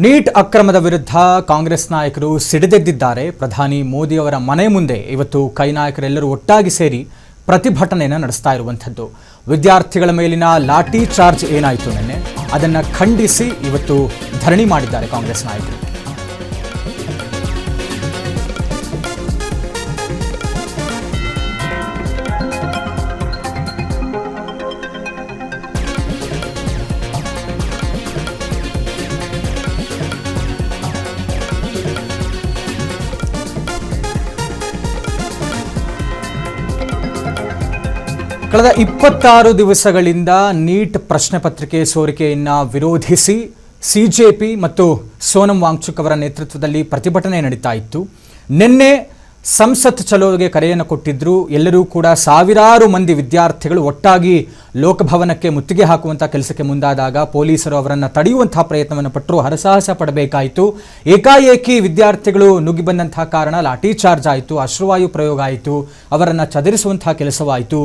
Neat ಅಕ್ರಮದ ವಿರುದ್ಧ ಕಾಂಗ್ರೆಸ್ ನಾಯಕರು ಸಿಡಿದೆದ್ದಿದ್ದಾರೆ. ಪ್ರಧಾನಿ ಮೋದಿ ಅವರ ಮನೆ ಮುಂದೆ ಇವತ್ತು ಕೈ ನಾಯಕರೆಲ್ಲರೂ ಒಟ್ಟಾಗಿ ಸೇರಿ ಪ್ರತಿಭಟನೆಯನ್ನು ನಡೆಸ್ತಾ ಇರುವಂಥದ್ದು. ವಿದ್ಯಾರ್ಥಿಗಳ ಮೇಲಿನ ಲಾಠಿ ಚಾರ್ಜ್ ಏನಾಯಿತು ನಿನ್ನೆ, ಅದನ್ನು ಖಂಡಿಸಿ ಇವತ್ತು ಧರಣಿ ಮಾಡಿದ್ದಾರೆ ಕಾಂಗ್ರೆಸ್ ನಾಯಕರು. ಕಳೆದ 26 ದಿವಸಗಳಿಂದ ನೀಟ್ ಪ್ರಶ್ನೆ ಪತ್ರಿಕೆ ಸೋರಿಕೆಯನ್ನು ವಿರೋಧಿಸಿ ಸಿಜೆಪಿ ಮತ್ತು ಸೋನಂ ವಾಂಗ್ಚುಕ್ ಅವರ ನೇತೃತ್ವದಲ್ಲಿ ಪ್ರತಿಭಟನೆ ನಡೀತಾ ಇತ್ತು. ನಿನ್ನೆ ಸಂಸತ್ ಚಲೋಗೆ ಕರೆಯನ್ನು ಕೊಟ್ಟಿದ್ರು. ಎಲ್ಲರೂ ಕೂಡ ಸಾವಿರಾರು ಮಂದಿ ವಿದ್ಯಾರ್ಥಿಗಳು ಒಟ್ಟಾಗಿ ಲೋಕಭವನಕ್ಕೆ ಮುತ್ತಿಗೆ ಹಾಕುವಂಥ ಕೆಲಸಕ್ಕೆ ಮುಂದಾದಾಗ ಪೊಲೀಸರು ಅವರನ್ನು ತಡೆಯುವಂತಹ ಪ್ರಯತ್ನವನ್ನು ಪಟ್ಟರು, ಹರಸಾಹಸ ಪಡಬೇಕಾಯಿತು. ಏಕಾಏಕಿ ವಿದ್ಯಾರ್ಥಿಗಳು ನುಗ್ಗಿ ಬಂದಂತಹ ಕಾರಣ ಲಾಠಿ ಚಾರ್ಜ್ ಆಯಿತು, ಅಶ್ರುವಾಯು ಪ್ರಯೋಗ ಆಯಿತು, ಅವರನ್ನು ಚದುರಿಸುವಂತಹ ಕೆಲಸವಾಯಿತು.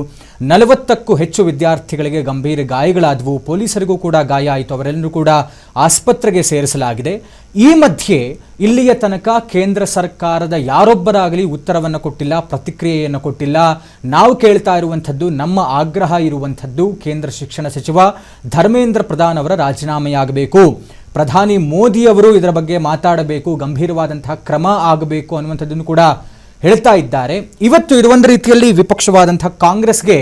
40ಕ್ಕೂ ಹೆಚ್ಚು ವಿದ್ಯಾರ್ಥಿಗಳಿಗೆ ಗಂಭೀರ ಗಾಯಗಳಾದವು, ಪೊಲೀಸರಿಗೂ ಕೂಡ ಗಾಯ ಆಯಿತು, ಅವರೆಲ್ಲರೂ ಕೂಡ ಆಸ್ಪತ್ರೆಗೆ ಸೇರಿಸಲಾಗಿದೆ. ಈ ಮಧ್ಯೆ ಇಲ್ಲಿಯ ತನಕ ಕೇಂದ್ರ ಸರ್ಕಾರದ ಯಾರೊಬ್ಬರಾಗಲಿ ಉತ್ತರವನ್ನು ಕೊಟ್ಟಿಲ್ಲ, ಪ್ರತಿಕ್ರಿಯೆಯನ್ನು ಕೊಟ್ಟಿಲ್ಲ. ನಾವು ಕೇಳ್ತಾ ಇರುವಂಥದ್ದು, ನಮ್ಮ ಆಗ್ರಹ ಇರುವಂಥದ್ದು ಕೇಂದ್ರ ಶಿಕ್ಷಣ ಸಚಿವ ಧರ್ಮೇಂದ್ರ ಪ್ರಧಾನ್ ಅವರ ರಾಜೀನಾಮೆಯಾಗಬೇಕು, ಪ್ರಧಾನಿ ಮೋದಿ ಅವರು ಇದರ ಬಗ್ಗೆ ಮಾತಾಡಬೇಕು, ಗಂಭೀರವಾದಂತಹ ಕ್ರಮ ಆಗಬೇಕು ಅನ್ನುವಂಥದ್ದನ್ನು ಕೂಡ ಹೇಳ್ತಾ ಇದ್ದಾರೆ. ಇವತ್ತು ಇದು ಒಂದು ರೀತಿಯಲ್ಲಿ ವಿಪಕ್ಷವಾದಂತಹ ಕಾಂಗ್ರೆಸ್ಗೆ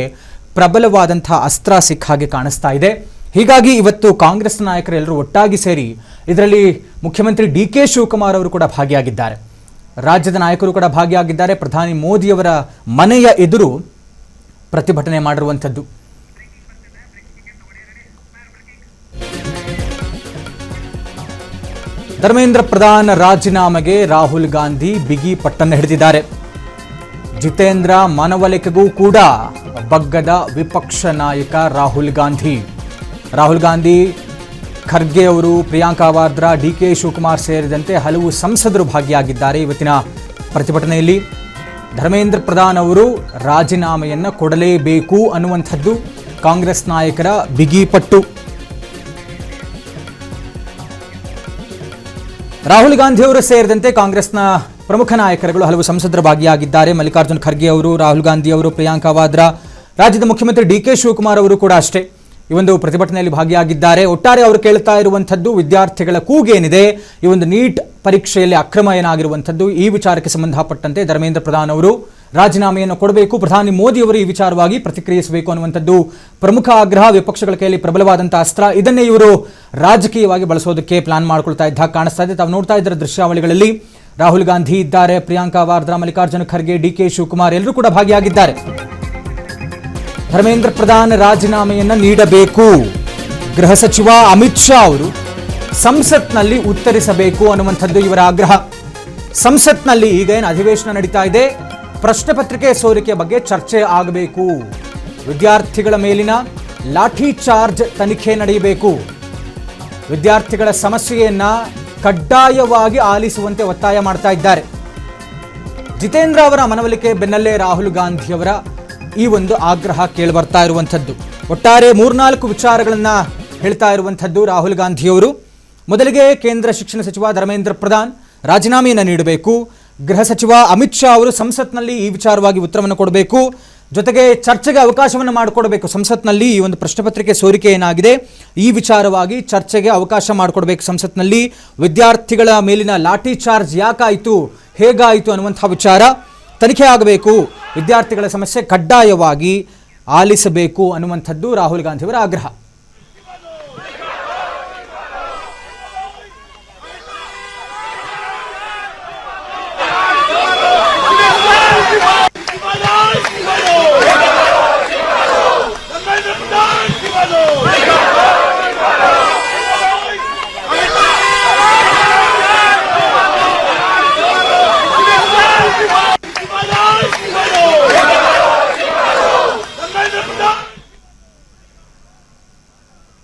ಪ್ರಬಲವಾದಂತಹ ಅಸ್ತ್ರ ಸಿಕ್ಕ ಹಾಗೆ ಕಾಣಿಸ್ತಾ ಇದೆ. ಹೀಗಾಗಿ ಇವತ್ತು ಕಾಂಗ್ರೆಸ್ ನಾಯಕರೆಲ್ಲರೂ ಒಟ್ಟಾಗಿ ಸೇರಿ ಇದರಲ್ಲಿ ಮುಖ್ಯಮಂತ್ರಿ ಡಿ.ಕೆ. ಶಿವಕುಮಾರ್ ಅವರು ಕೂಡ ಭಾಗಿಯಾಗಿದ್ದಾರೆ, ರಾಜ್ಯದ ನಾಯಕರು ಕೂಡ ಭಾಗಿಯಾಗಿದ್ದಾರೆ. ಪ್ರಧಾನಿ ಮೋದಿಯವರ ಮನೆಯ ಎದುರು ಪ್ರತಿಭಟನೆ ಮಾಡಿರುವಂಥದ್ದು. ಧರ್ಮೇಂದ್ರ ಪ್ರಧಾನ್ ರಾಜೀನಾಮೆಗೆ ರಾಹುಲ್ ಗಾಂಧಿ ಬಿಗಿ ಪಟ್ಟನ್ನು ಹಿಡಿದಿದ್ದಾರೆ. ಜಿತೇಂದ್ರ ಮನವೊಲಿಕೆಗೂ ಕೂಡ ಬಗ್ಗದ ವಿಪಕ್ಷ ನಾಯಕ ರಾಹುಲ್ ಗಾಂಧಿ ಖರ್ಗೆ ಅವರು, ಪ್ರಿಯಾಂಕಾ ವಾದ್ರಾ, ಡಿ.ಕೆ. ಶಿವಕುಮಾರ್ ಸೇರಿದಂತೆ ಹಲವು ಸಂಸದರು ಭಾಗಿಯಾಗಿದ್ದಾರೆ ಇವತ್ತಿನ ಪ್ರತಿಭಟನೆಯಲ್ಲಿ. ಧರ್ಮೇಂದ್ರ ಪ್ರಧಾನ್ ಅವರು ರಾಜೀನಾಮೆಯನ್ನು ಕೊಡಲೇಬೇಕು ಅನ್ನುವಂಥದ್ದು ಕಾಂಗ್ರೆಸ್ ನಾಯಕರ ಬಿಗಿ ಪಟ್ಟು. ರಾಹುಲ್ ಗಾಂಧಿ ಅವರು ಸೇರಿದಂತೆ ಕಾಂಗ್ರೆಸ್ನ ಪ್ರಮುಖ ನಾಯಕರುಗಳು, ಹಲವು ಸಂಸದರು ಭಾಗಿಯಾಗಿದ್ದಾರೆ. ಮಲ್ಲಿಕಾರ್ಜುನ್ ಖರ್ಗೆ ಅವರು, ರಾಹುಲ್ ಗಾಂಧಿ ಅವರು, ಪ್ರಿಯಾಂಕಾ ವಾದ್ರಾ, ರಾಜ್ಯದ ಮುಖ್ಯಮಂತ್ರಿ ಡಿ.ಕೆ. ಶಿವಕುಮಾರ್ ಅವರು ಕೂಡ ಅಷ್ಟೇ ಈ ಒಂದು ಪ್ರತಿಭಟನೆಯಲ್ಲಿ ಭಾಗಿಯಾಗಿದ್ದಾರೆ. ಒಟ್ಟಾರೆ ಅವರು ಕೇಳ್ತಾ ಇರುವಂಥದ್ದು, ವಿದ್ಯಾರ್ಥಿಗಳ ಕೂಗೇನಿದೆ, ಈ ಒಂದು ನೀಟ್ ಪರೀಕ್ಷೆಯಲ್ಲಿ ಅಕ್ರಮ ಏನಾಗಿರುವಂಥದ್ದು, ಈ ವಿಚಾರಕ್ಕೆ ಸಂಬಂಧಪಟ್ಟಂತೆ ಧರ್ಮೇಂದ್ರ ಪ್ರಧಾನ್ ಅವರು ರಾಜೀನಾಮೆಯನ್ನು ಕೊಡಬೇಕು, ಪ್ರಧಾನಿ ಮೋದಿ ಅವರು ಈ ವಿಚಾರವಾಗಿ ಪ್ರತಿಕ್ರಿಯಿಸಬೇಕು ಅನ್ನುವಂಥದ್ದು ಪ್ರಮುಖ ಆಗ್ರಹ. ವಿಪಕ್ಷಗಳ ಕೈಯಲ್ಲಿ ಪ್ರಬಲವಾದಂತಹ ಅಸ್ತ್ರ, ಇದನ್ನೇ ಇವರು ರಾಜಕೀಯವಾಗಿ ಬಳಸೋದಕ್ಕೆ ಪ್ಲಾನ್ ಮಾಡ್ಕೊಳ್ತಾ ಇದ್ದ ಕಾಣಿಸ್ತಾ ಇದೆ. ತಾವು ನೋಡ್ತಾ ಇದ್ದಾರೆ ದೃಶ್ಯಾವಳಿಗಳಲ್ಲಿ ರಾಹುಲ್ ಗಾಂಧಿ ಇದ್ದಾರೆ, ಪ್ರಿಯಾಂಕಾ ವಾದ್ರಾ, ಮಲ್ಲಿಕಾರ್ಜುನ ಖರ್ಗೆ, ಡಿ.ಕೆ. ಶಿವಕುಮಾರ್ ಎಲ್ಲರೂ ಕೂಡ ಭಾಗಿಯಾಗಿದ್ದಾರೆ. ಧರ್ಮೇಂದ್ರ ಪ್ರಧಾನ್ ರಾಜೀನಾಮೆಯನ್ನು ನೀಡಬೇಕು, ಗೃಹ ಸಚಿವ ಅಮಿತ್ ಶಾ ಅವರು ಸಂಸತ್ನಲ್ಲಿ ಉತ್ತರಿಸಬೇಕು ಅನ್ನುವಂಥದ್ದು ಇವರ ಆಗ್ರಹ. ಸಂಸತ್ನಲ್ಲಿ ಈಗ ಏನು ಅಧಿವೇಶನ ನಡೀತಾ ಇದೆ, ಪ್ರಶ್ನೆ ಪತ್ರಿಕೆ ಸೋರಿಕೆ ಬಗ್ಗೆ ಚರ್ಚೆ ಆಗಬೇಕು, ವಿದ್ಯಾರ್ಥಿಗಳ ಮೇಲಿನ ಲಾಠಿ ಚಾರ್ಜ್ ತನಿಖೆ ನಡೆಯಬೇಕು, ವಿದ್ಯಾರ್ಥಿಗಳ ಸಮಸ್ಯೆಯನ್ನ ಕಡ್ಡಾಯವಾಗಿ ಆಲಿಸುವಂತೆ ಒತ್ತಾಯ ಮಾಡ್ತಾ ಇದ್ದಾರೆ. ಜಿತೇಂದ್ರ ಅವರ ಮನವೊಲಿಕೆ ಬೆನ್ನಲ್ಲೇ ರಾಹುಲ್ ಗಾಂಧಿಯವರ ಈ ಒಂದು ಆಗ್ರಹ ಕೇಳಿಬರ್ತಾ ಇರುವಂಥದ್ದು. ಒಟ್ಟಾರೆ 3-4 ವಿಚಾರಗಳನ್ನು ಹೇಳ್ತಾ ಇರುವಂಥದ್ದು ರಾಹುಲ್ ಗಾಂಧಿಯವರು. ಮೊದಲಿಗೆ ಕೇಂದ್ರ ಶಿಕ್ಷಣ ಸಚಿವ ಧರ್ಮೇಂದ್ರ ಪ್ರಧಾನ್ ರಾಜೀನಾಮೆಯನ್ನು ನೀಡಬೇಕು, ಗೃಹ ಸಚಿವ ಅಮಿತ್ ಶಾ ಅವರು ಸಂಸತ್ನಲ್ಲಿ ಈ ವಿಚಾರವಾಗಿ ಉತ್ತರವನ್ನು ಕೊಡಬೇಕು, ಜೊತೆಗೆ ಚರ್ಚೆಗೆ ಅವಕಾಶವನ್ನು ಮಾಡಿಕೊಡಬೇಕು. ಸಂಸತ್ನಲ್ಲಿ ಈ ಒಂದು ಪ್ರಶ್ನೆ ಪತ್ರಿಕೆ ಸೋರಿಕೆ ಏನಾಗಿದೆ, ಈ ವಿಚಾರವಾಗಿ ಚರ್ಚೆಗೆ ಅವಕಾಶ ಮಾಡಿಕೊಡ್ಬೇಕು. ಸಂಸತ್ನಲ್ಲಿ ವಿದ್ಯಾರ್ಥಿಗಳ ಮೇಲಿನ ಲಾಠಿ ಚಾರ್ಜ್ ಯಾಕಾಯಿತು, ಹೇಗಾಯಿತು ಅನ್ನುವಂಥ ವಿಚಾರ ತನಿಖೆ ಆಗಬೇಕು, ವಿದ್ಯಾರ್ಥಿಗಳ ಸಮಸ್ಯೆ ಕಡ್ಡಾಯವಾಗಿ ಆಲಿಸಬೇಕು ಅನ್ನುವಂಥದ್ದು ರಾಹುಲ್ ಗಾಂಧಿಯವರ ಆಗ್ರಹ.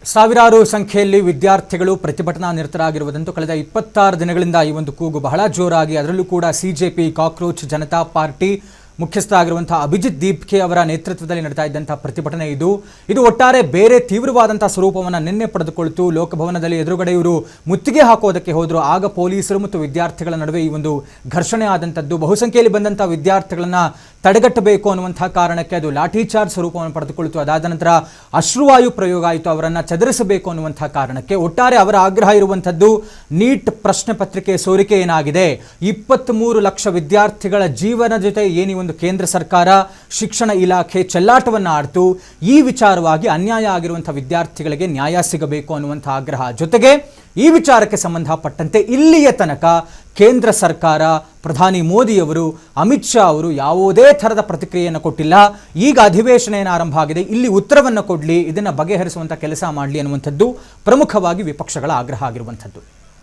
ಸಾವಿರಾರು ಸಂಖ್ಯೆಯಲ್ಲಿ ವಿದ್ಯಾರ್ಥಿಗಳು ಪ್ರತಿಭಟನಾ ನಿರತರಾಗಿರುವುದಂತೂ ಕಳೆದ 26 ದಿನಗಳಿಂದ ಈ ಒಂದು ಕೂಗು ಬಹಳ ಜೋರಾಗಿ, ಅದರಲ್ಲೂ ಕೂಡ ಸಿಜೆಪಿ, ಕಾಕ್ರೋಚ್ ಜನತಾ ಪಾರ್ಟಿ ಮುಖ್ಯಸ್ಥ ಆಗಿರುವಂತಹ ಅಭಿಜಿತ್ ದೀಪ್ಕೆ ಅವರ ನೇತೃತ್ವದಲ್ಲಿ ನಡೀತಾ ಇದ್ದಂತಹ ಪ್ರತಿಭಟನೆ ಇದು ಒಟ್ಟಾರೆ ಬೇರೆ ತೀವ್ರವಾದಂತಹ ಸ್ವರೂಪವನ್ನು ನಿನ್ನೆ ಪಡೆದುಕೊಳ್ತು. ಲೋಕಭವನದಲ್ಲಿ ಎದುರುಗಡೆ ಇವರು ಮುತ್ತಿಗೆ ಹಾಕೋದಕ್ಕೆ ಹೋದರು. ಆಗ ಪೊಲೀಸರು ಮತ್ತು ವಿದ್ಯಾರ್ಥಿಗಳ ನಡುವೆ ಈ ಒಂದು ಘರ್ಷಣೆ ಆದಂಥದ್ದು. ಬಹುಸಂಖ್ಯೆಯಲ್ಲಿ ಬಂದಂತಹ ವಿದ್ಯಾರ್ಥಿಗಳನ್ನ ತಡೆಗಟ್ಟಬೇಕು ಅನ್ನುವಂತಹ ಕಾರಣಕ್ಕೆ ಅದು ಲಾಠಿ ಚಾರ್ಜ್ ಸ್ವರೂಪವನ್ನು ಪಡೆದುಕೊಳ್ತು. ಅದಾದ ನಂತರ ಅಶ್ರುವಾಯು ಪ್ರಯೋಗ ಆಯಿತು. ಅವರನ್ನು ಚದುರಿಸಬೇಕು ಅನ್ನುವಂತಹ ಕಾರಣಕ್ಕೆ ಒಟ್ಟಾರೆ ಅವರ ಆಗ್ರಹ ಇರುವಂಥದ್ದು ನೀಟ್ ಪ್ರಶ್ನೆ ಪತ್ರಿಕೆ ಸೋರಿಕೆ ಏನಾಗಿದೆ, 23 ಲಕ್ಷ ವಿದ್ಯಾರ್ಥಿಗಳ ಜೀವನ ಜೊತೆ ಏನಿ ಒಂದು ಕೇಂದ್ರ ಸರ್ಕಾರ ಶಿಕ್ಷಣ ಇಲಾಖೆ ಚೆಲ್ಲಾಟವನ್ನು ಆಡ್ತು. ಈ ವಿಚಾರವಾಗಿ ಅನ್ಯಾಯ ಆಗಿರುವಂತಹ ವಿದ್ಯಾರ್ಥಿಗಳಿಗೆ ನ್ಯಾಯ ಸಿಗಬೇಕು ಅನ್ನುವಂತಹ ಆಗ್ರಹ ಜೊತೆಗೆ ಈ ವಿಚಾರಕ್ಕೆ ಸಂಬಂಧಪಟ್ಟಂತೆ ಇಲ್ಲಿಯ ತನಕ ಕೇಂದ್ರ ಸರ್ಕಾರ, ಪ್ರಧಾನಿ ಮೋದಿಯವರು, ಅಮಿತ್ ಶಾ ಅವರು ಯಾವುದೇ ಥರದ ಪ್ರತಿಕ್ರಿಯೆಯನ್ನು ಕೊಟ್ಟಿಲ್ಲ. ಈಗ ಅಧಿವೇಶನ ಏನು ಆರಂಭ ಆಗಿದೆ, ಇಲ್ಲಿ ಉತ್ತರವನ್ನು ಕೊಡಲಿ, ಇದನ್ನು ಬಗೆಹರಿಸುವಂಥ ಕೆಲಸ ಮಾಡಲಿ ಅನ್ನುವಂಥದ್ದು ಪ್ರಮುಖವಾಗಿ ವಿಪಕ್ಷಗಳ ಆಗ್ರಹ ಆಗಿರುವಂಥದ್ದು.